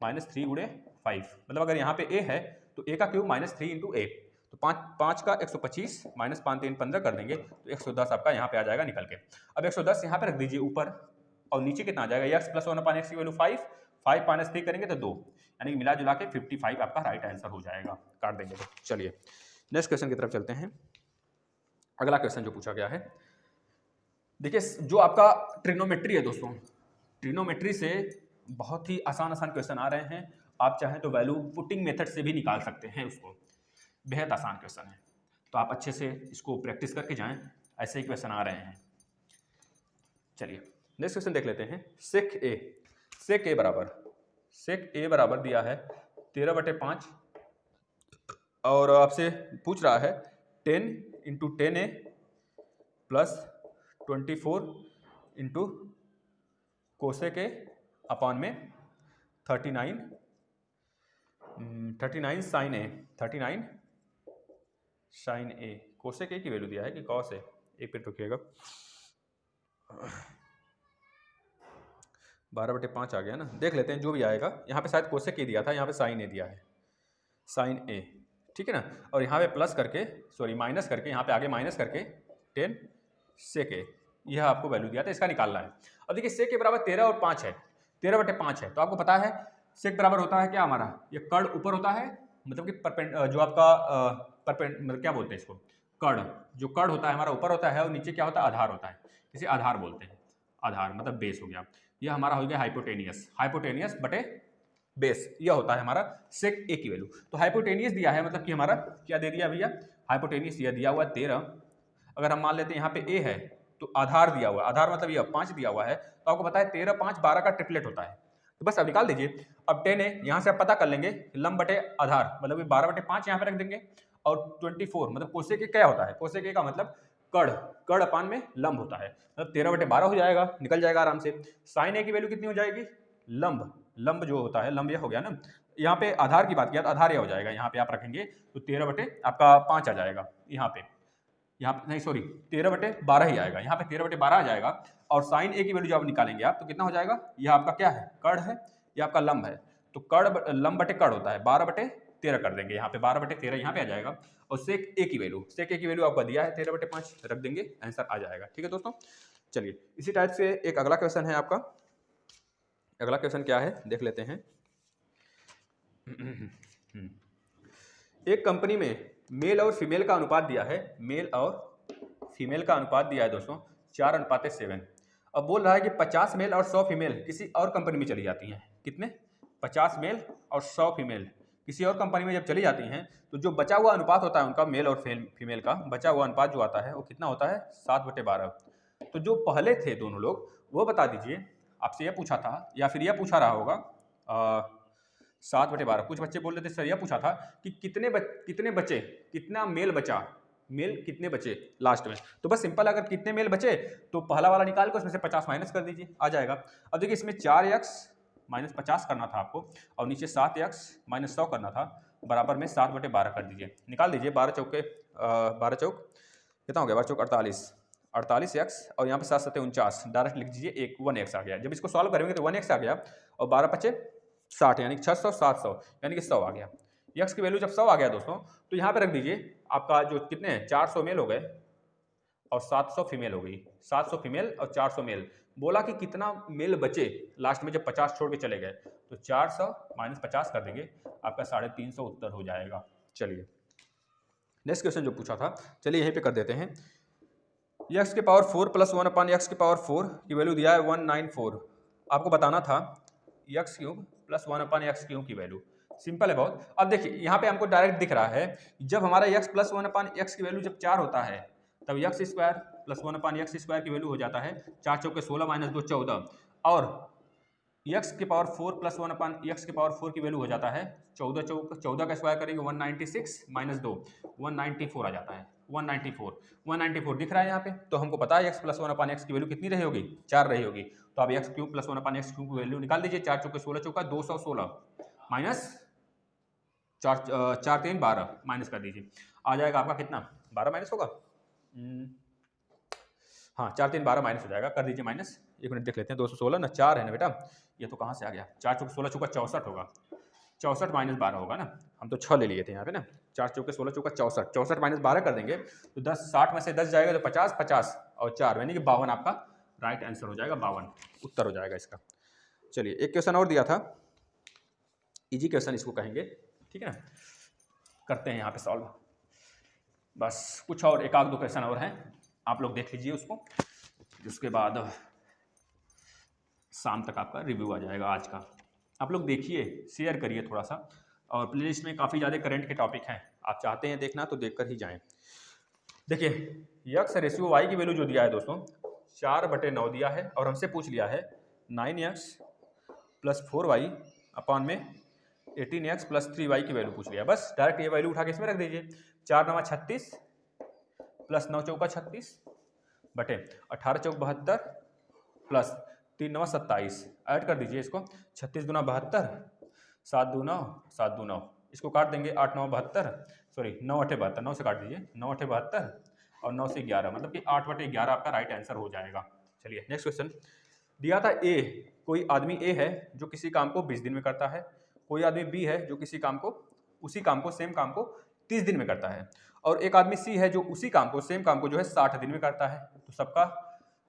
-3 गुणे 5, मतलब अगर यहाँ पे a है तो a का क्यूब -3 × a, तो 5 का 125 -5 3 15 कर देंगे तो 110 आपका यहाँ पे आ जाएगा निकल के। अब 110 यहाँ पे रख दीजिए ऊपर, और नीचे कितना आ जाएगा, x + 1/x की वैल्यू 5 - 3 करेंगे तो 2, यानी कि मिला जुला के 55 आपका राइट आंसर हो जाएगा, काट देंगे तो। चलिए नेक्स्ट क्वेश्चन की तरफ चलते हैं। अगला क्वेश्चन जो पूछा गया है, देखिए जो आपका ट्रिग्नोमेट्री है दोस्तों, ट्रिग्नोमेट्री से बहुत ही आसान क्वेश्चन आ रहे हैं, आप चाहें तो वैल्यू पुटिंग मेथड से भी निकाल सकते हैं उसको, बेहद आसान क्वेश्चन है, तो आप अच्छे से इसको प्रैक्टिस करके जाएं, ऐसे ही क्वेश्चन आ रहे हैं। चलिए नेक्स्ट क्वेश्चन देख लेते हैं। सेक ए बराबर दिया है 13/5 और आपसे पूछ रहा है 10 × 10a + 24 × कोसेक ए अपॉन में 39 साइन ए। कोसेक ए की वैल्यू दिया है कि कॉस ए, एक मिनट रुकिएगा, 12/5 आ गया ना, देख लेते हैं जो भी आएगा। यहाँ पे शायद कोसेक ए दिया था, यहाँ पे साइन ए दिया है, साइन ए, ठीक है ना, और यहाँ पे प्लस करके माइनस करके, यहाँ पे आगे माइनस करके 10 सेक ए, यह आपको वैल्यू दिया था, इसका निकालना है। अब देखिए सेक ए बराबर 13 और 5 है, 13/5 है, तो आपको पता है सेक बराबर होता है क्या हमारा, ये कर्ण ऊपर होता है, मतलब कि जो आपका मतलब क्या बोलते हैं इसको, कर्ण, जो कर्ण होता है हमारा ऊपर होता है और नीचे क्या होता है, आधार होता है, इसे आधार बोलते हैं, आधार मतलब बेस हो गया। यह हमारा हो गया हाइपोटेनियस बटे बेस, यह होता है हमारा सेक ए की वैल्यू। तो हाइपोटेनियस दिया है, मतलब कि हमारा क्या दे दिया भैया, हाइपोटेनियस यह दिया हुआ है 13, अगर हम मान लेते हैं यहाँ पे ए है तो आधार दिया हुआ है, आधार मतलब यह 5 दिया हुआ है, तो आपको पता है 13 5 12 का ट्रिपलेट होता है, तो बस अब निकाल दीजिए। अब 10 है, यहाँ से आप पता कर लेंगे लंब बटे आधार, मतलब 12/5 यहाँ पे रख देंगे, और 24 मतलब कोसेक ए क्या होता है, कोसेक ए का मतलब कर्ण अपान में लंब होता है, मतलब 13/12 हो जाएगा, निकल जाएगा आराम से। साइन ए की वैल्यू कितनी हो जाएगी, लंब जो होता है, लंब यह हो गया ना, यहाँ पे आधार की बात किया तो आधार यह हो जाएगा, यहाँ पे आप रखेंगे तो 13/5 आ जाएगा, यहाँ पे नहीं सॉरी 13/12 ही आएगा, यहाँ पे 13/12 आ जाएगा। और साइन ए की वैल्यू जब निकालेंगे आप तो कितना हो जाएगा, यह आपका क्या है, कर्ण है, यह आपका लंब है, तो कर्ण लंब बटे कर्ण होता है, 12/13 कर देंगे, यहाँ पे 12/13 यहाँ पे आ जाएगा। और सेक ए की वैल्यू आपका दिया है 13/5 रख देंगे, आंसर आ जाएगा। ठीक है दोस्तों, चलिए इसी टाइप से एक अगला क्वेश्चन है आपका। अगला क्वेश्चन क्या है देख लेते हैं। एक कंपनी में मेल और फीमेल का अनुपात दिया है, मेल और फीमेल का अनुपात दिया है दोस्तों 4:7। अब बोल रहा है कि 50 मेल और 100 फीमेल किसी और कंपनी में चली जाती हैं। कितने, 50 मेल और 100 फीमेल किसी और कंपनी में जब चली जाती हैं तो जो बचा हुआ अनुपात होता है उनका, मेल और फीमेल का बचा हुआ अनुपात जो आता है वो कितना होता है, 7/12। तो जो पहले थे दोनों लोग वो बता दीजिए, आपसे यह पूछा था या फिर यह पूछा रहा होगा 7/12। कुछ बच्चे बोल रहे थे सर यह पूछा था कि कितने बचे, कितना मेल बचा, मेल कितने बचे लास्ट में। तो बस सिंपल, अगर कितने मेल बचे तो पहला वाला निकाल कर उसमें से 50 माइनस कर दीजिए, आ जाएगा। अब देखिए इसमें 4x - 50 करना था आपको और नीचे 7x - 100 करना था, बराबर में 7/12 कर दीजिए, निकाल दीजिए। 12 चौक कितना हो गया, 12 चौक 48x और यहाँ पे 7 7 49, डायरेक्ट लिख दीजिए 1x आ गया। जब इसको सॉल्व करेंगे तो 1x आ गया और 12 × 5 = 60 यानी 600 700 यानी कि 100 आ गया। x की वैल्यू जब 100 आ गया दोस्तों तो यहाँ पे रख दीजिए आपका जो कितने हैं, 400 मेल हो गए और 700 फीमेल हो गई, 700 फीमेल और 400 मेल। बोला कि कितना मेल बचे लास्ट में जब 50 छोड़ के चले गए, तो 400 - 50 कर देंगे, आपका 350 उत्तर हो जाएगा। चलिए नेक्स्ट क्वेश्चन जो पूछा था, चलिए यहीं पे कर देते हैं। x की पावर 4 + 1/x की पावर 4 की वैल्यू दिया है 194। आपको बताना था x³ + 1/x³ की वैल्यू। सिंपल है बहुत। अब देखिए यहाँ पे हमको डायरेक्ट दिख रहा है, जब हमारा x + 1/x की वैल्यू जब 4 होता है तब x² + 1/x² की वैल्यू हो जाता है 4 चौके 16 - 2 14, और x की पावर 4 + 1/x की पावर 4 की वैल्यू हो जाता है 14 का स्क्वायर करेंगे 196 - 2 194 आ जाता है। 194 दिख रहा है यहाँ पे, तो हमको पता है x + 1/x की वैल्यू कितनी रही होगी, 4 रही होगी। तो अब x³ + 1/x³ की वैल्यू निकाल दीजिए, 4 चौके 16 चौका 216 माइनस 4 3 12 माइनस कर दीजिए, आ जाएगा आपका कितना, 12 माइनस होगा, हाँ 4 3 12 माइनस हो जाएगा, कर दीजिए माइनस। एक मिनट देख लेते हैं, 216 ना 4 है ना बेटा, ये तो कहाँ से आ गया, 4 चौके 16 चौका 64 होगा, 64 - 12 होगा ना, हम तो 6 ले लिए थे यहाँ पे ना, 4 चौके 16 चौका 64, 64 - 12 कर देंगे तो 10 60 में से 10 जाएगा तो 50 50 और 4 यानी कि 52 आपका राइट आंसर हो जाएगा, 52 उत्तर हो जाएगा इसका। चलिए एक क्वेश्चन और दिया था, इजी क्वेश्चन इसको कहेंगे, ठीक है ना, करते हैं यहाँ पे सॉल्व। बस कुछ और एक आध दो क्वेश्चन और हैं, आप लोग देख लीजिए उसको, उसके बाद शाम तक आपका रिव्यू आ जाएगा आज का। आप लोग देखिए, शेयर करिए थोड़ा सा, और प्लेलिस्ट में काफ़ी ज़्यादा करंट के टॉपिक हैं, आप चाहते हैं देखना तो देखकर ही जाएं। देखिए x रेशियो y की वैल्यू जो दिया है दोस्तों 4/9 दिया है, और हमसे पूछ लिया है 9x + 4y अपॉन में 18x + 3y की वैल्यू पूछ लिया। बस डायरेक्ट ये वैल्यू उठा के इसमें रख दीजिए, 4 9 36 + 9 चौका 36 बटे 18 चौक 72 प्लस 3 9 27, ऐड कर दीजिए इसको, 36 दूना 72, 7 2 9 7 2 9, इसको काट देंगे 8 9 72, सॉरी 9 8 72, 9 से काट दीजिए, 9 8 72 और 9 से 11, मतलब कि 8/11 आपका राइट आंसर हो जाएगा। चलिए नेक्स्ट क्वेश्चन दिया था, ए कोई आदमी ए है जो किसी काम को 20 दिन में करता है, कोई आदमी बी है जो किसी काम को उसी काम को सेम काम को 30 दिन में करता है, और एक आदमी सी है जो उसी काम को सेम काम को जो है 60 दिन में करता है। तो सबका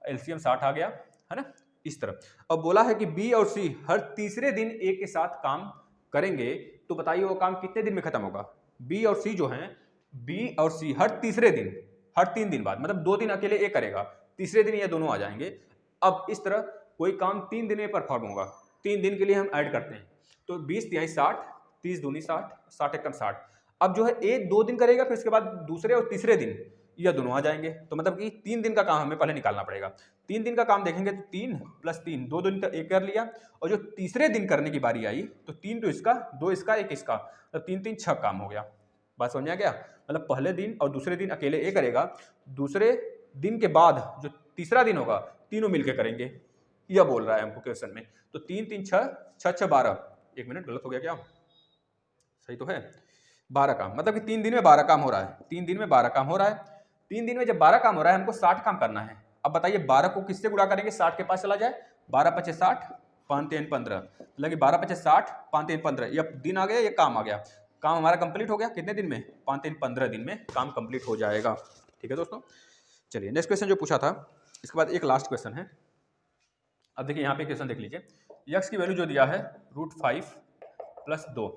एलसीएम 60 आ गया है ना, इस तरह। अब बोला है कि बी और सी हर तीसरे दिन ए के साथ काम करेंगे, तो बताइए वो काम कितने दिन में खत्म होगा। बी और सी जो हैं, बी और सी हर तीसरे दिन, हर 3 दिन बाद, मतलब 2 दिन अकेले ए करेगा, तीसरे दिन ये दोनों आ जाएंगे। अब इस तरह कोई काम 3 दिन में परफॉर्म होगा, 3 दिन के लिए हम ऐड करते हैं, तो 20 तिहाई 60, 30 दूनी 60, 60 एकम 60। अब जो है ए 2 दिन करेगा, फिर उसके बाद दूसरे और तीसरे दिन यह दोनों आ जाएंगे, तो मतलब कि 3 दिन का काम हमें पहले निकालना पड़ेगा। 3 दिन का काम देखेंगे तो 3 + 3 2 दिन का एक कर लिया, और जो तीसरे दिन करने की बारी आई तो 3 तो इसका, 2 इसका, 1 इसका, तो 3 3 6 काम हो गया। बात समझ आ गया, मतलब पहले दिन और दूसरे दिन अकेले ए करेगा, दूसरे दिन के बाद जो तीसरा दिन होगा तीनों मिलकर करेंगे, यह बोल रहा है हमको क्वेश्चन में। तो 3 3 6 6 6 12, 1 मिनट गलत हो गया क्या, सही तो है, 12 काम, मतलब कि 3 दिन में 12 काम हो रहा है, 3 दिन में 12 काम हो रहा है। 3 दिन में जब 12 काम हो रहा है, हमको 60 काम करना है। अब बताइए 12 को किससे गुणा करेंगे, 60 के पास चला जाए, 12 पचे 60, 5 3 15, मतलब कि 12 पचे 60, 5 3 15, ये दिन आ गया, ये काम आ गया, काम हमारा कंप्लीट हो गया कितने दिन में, 5 3 15 दिन में काम कंप्लीट हो जाएगा। ठीक है दोस्तों, चलिए नेक्स्ट क्वेश्चन जो पूछा था, इसके बाद एक लास्ट क्वेश्चन है। अब देखिए यहाँ पे क्वेश्चन देख लीजिए, यक्स की वैल्यू जो दिया है √5 + 2,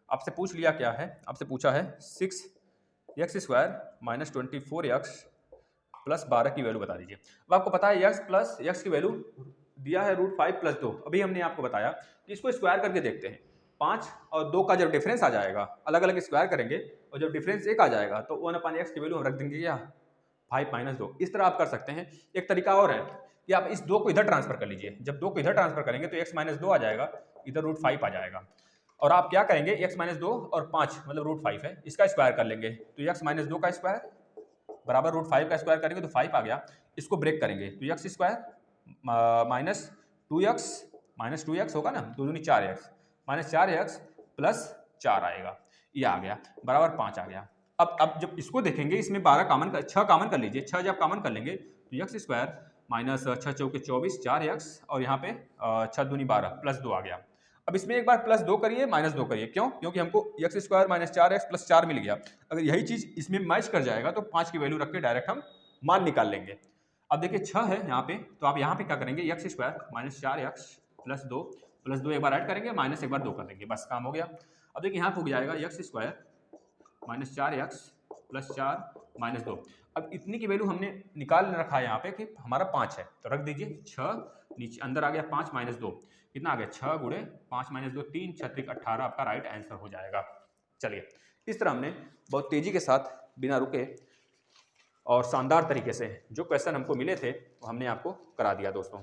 आपसे पूछ लिया क्या है, आपसे पूछा है 6x² - 24x + 12 की वैल्यू बता दीजिए। अब आपको पता है x प्लस x की वैल्यू दिया है √5 + 2, अभी हमने आपको बताया कि इसको स्क्वायर करके देखते हैं। 5 और 2 का जब डिफरेंस आ जाएगा, अलग अलग स्क्वायर करेंगे और जब डिफरेंस 1 आ जाएगा तो 1/x की वैल्यू हम रख देंगे क्या, 5 - 2। इस तरह आप कर सकते हैं। एक तरीका और है कि आप इस 2 को इधर ट्रांसफर कर लीजिए, जब 2 को इधर ट्रांसफर करेंगे तो x - 2 आ जाएगा, इधर √5 आ जाएगा, और आप क्या करेंगे, x - 2 और 5 मतलब √5 है, इसका स्क्वायर कर लेंगे, तो x - 2 का स्क्वायर बराबर √5 का स्क्वायर करेंगे तो 5 आ गया, इसको ब्रेक करेंगे तो x स्क्वायर -2x होगा ना, 2 दूनी 4x -4x + 4 आएगा, ये आ गया बराबर 5 आ गया। अब जब इसको देखेंगे, इसमें 12 कॉमन कर, 6 कॉमन कर लीजिए, 6 जब कॉमन कर लेंगे तो x स्क्वायर -6 चौके 24, 4x और यहाँ पे 6 दूनी 12 + 2 आ गया। अब इसमें एक बार +2 करिए, -2 करिए, क्यों, क्योंकि हमको x स्क्वायर -4x + 4 मिल गया। अगर यही चीज इसमें मैच कर जाएगा तो 5 की वैल्यू रख के डायरेक्ट हम मान निकाल लेंगे। अब देखिए 6 है यहाँ पे, तो आप यहाँ पे क्या करेंगे, x स्क्वायर -4x + 2 एक बार ऐड करेंगे, माइनस एक बार 2 कर देंगे, बस काम हो गया। अब देखिए यहाँ पे हो जाएगा x स्क्वायर -4x + 4 - 2। अब इतनी की वैल्यू हमने निकाल रखा है यहाँ पे कि हमारा 5 है, तो रख दीजिए 6, नीचे अंदर आ गया 5 - 2, कितना आ गया 6 गुणे 5 - 2 3, 6 18, आपका राइट आंसर हो जाएगा। चलिए इस तरह हमने बहुत तेजी के साथ बिना रुके और शानदार तरीके से जो क्वेश्चन हमको मिले थे वो हमने आपको करा दिया दोस्तों।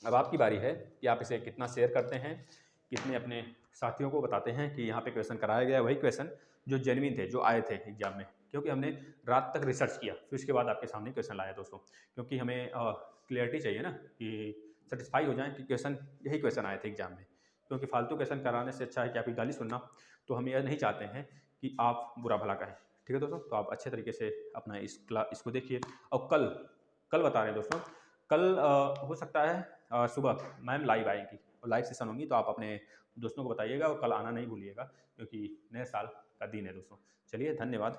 अब आपकी बारी है कि आप इसे कितना शेयर करते हैं, कितने अपने साथियों को बताते हैं कि यहाँ पे क्वेश्चन कराया गया, वही क्वेश्चन जो जेन्युइन थे, जो आए थे एग्जाम में, क्योंकि हमने रात तक रिसर्च किया, फिर उसके बाद आपके सामने क्वेश्चन लाया दोस्तों, क्योंकि हमें क्लियरिटी चाहिए ना, कि सेटिस्फाई हो जाए कि क्वेश्चन यही क्वेश्चन आए थे एग्जाम में, क्योंकि फालतू क्वेश्चन कराने से अच्छा है कि आपकी गाली सुनना, तो हम यह नहीं चाहते हैं कि आप बुरा भला कहें। ठीक है दोस्तों, तो आप अच्छे तरीके से अपना इसको देखिए। और कल बता रहे हैं दोस्तों, कल हो सकता है सुबह मैम लाइव आएंगी और लाइव सेशन होंगी, तो आप अपने दोस्तों को बताइएगा और कल आना नहीं भूलिएगा, क्योंकि नए साल का दिन है दोस्तों। चलिए धन्यवाद।